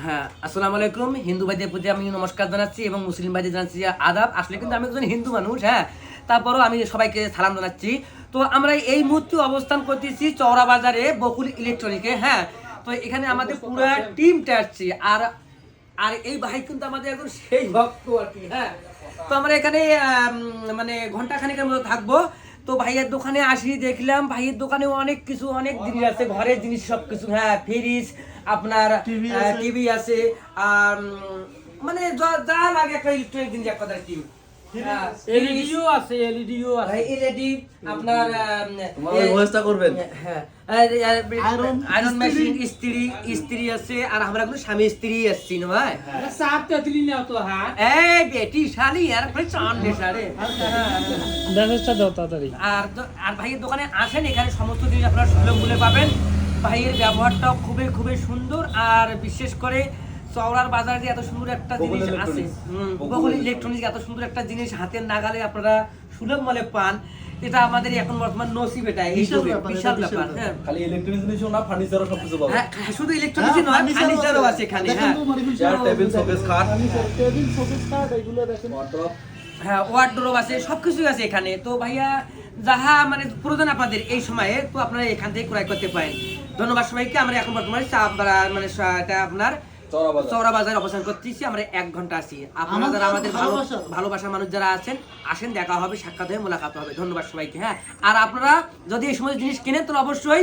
হ্যাঁ, আসসালামু আলাইকুম। হিন্দু ভাইদের প্রতি আমি নমস্কার জানাচ্ছি এবং মুসলিম ভাইদের জানাচ্ছি আদাব। আসলে কিন্তু আমি একজন হিন্দু মানুষ, হ্যাঁ, তারপরও আমি সবাইকে সালাম জানাচ্ছি। তো আমরা এই মুহূর্তে অবস্থান করতেছি চওড়া বাজারে বকুল ইলেকট্রনিকে, হ্যাঁ। তো এখানে আমাদের পুরো টিমটা আসছি, আর আর এই ভাই কিন্তু আমাদের একজন সেই ভক্ত আর কি, হ্যাঁ। তো আমরা এখানে মানে ঘন্টা খানিকের মতো থাকবো। তো ভাইয়ের দোকানে আসি, দেখলাম ভাইয়ের দোকানে অনেক কিছু, অনেক জিনিস আছে, ঘরের জিনিস সবকিছু, হ্যাঁ, ফ্রিজ, আপনার টিভি আছে, আর মানে যা যা লাগে একটা ইলেকট্রনিক জিনিস, এক কথার টিভি, এলইডিও আছে, এলইডিও আছে, এলইডি, আপনার ব্যবস্থা করবেন, হ্যাঁ, আয়রন মেশিন, ইস্ত্রি আছে, আর আমরা কোনো স্বামী স্ত্রী আসছি না ভাই। সাত তেতলি নাও তো, হ্যাঁ এই বেটি শালি আর ভাই চান নেশারে, ব্যবস্থা দাও তাড়াতাড়ি। আর ভাইয়ের দোকানে আসেন, এখানে সমস্ত জিনিস আপনারা সুলভ মূল্যে পাবেন। ভাইয়ের ব্যবহারটাও খুবই খুবই সুন্দর, আর বিশেষ করে চওড়ার বাজারে যে এত সুন্দর একটা জিনিস আছে, বকুল ইলেকট্রনিক্স এত সুন্দর একটা জিনিস হাতের নাগালে আপনারা সুলভ মূল্যে পান, এটা আমাদের এখন বর্তমান নসিব, এটা এই বিশাল ব্যাপার। হ্যাঁ, খালি ইলেকট্রনিক্স জিনিসও না, ফার্নিচারও সবকিছু পাবেন। হ্যাঁ, শুধু ইলেকট্রনিক্সই নয়, ফার্নিচারও আছে এখানে, হ্যাঁ, চেয়ার, টেবিল, শোকেস, খাট, টেবিল, শোকেস, খাট, এগুলো দেখেন, ওয়ার্ড্রপ, হ্যাঁ, ওয়ার্ডরোব আছে, সবকিছুই আছে এখানে। তো ভাইয়া যাহা মানে প্রয়োজন আপনাদের এই সময়ে, তো আপনারা এখান থেকে ক্রয় করতে পারেন। ধন্যবাদ সবাইকে। আমরা এখন বর্তমানে মানে এটা আপনার চওড়া বাজার অবস্থান করতেছি। আমরা 1 ঘন্টা আছি। আপনারা যারা আমাদের ভালোবাসার মানুষ যারা আছেন, আসেন, দেখা হবে, সাক্ষাৎ হয়ে মোলাকাত হবে। ধন্যবাদ সবাইকে। হ্যাঁ, আর আপনারা যদি এই সময় জিনিস কিনেন, তো অবশ্যই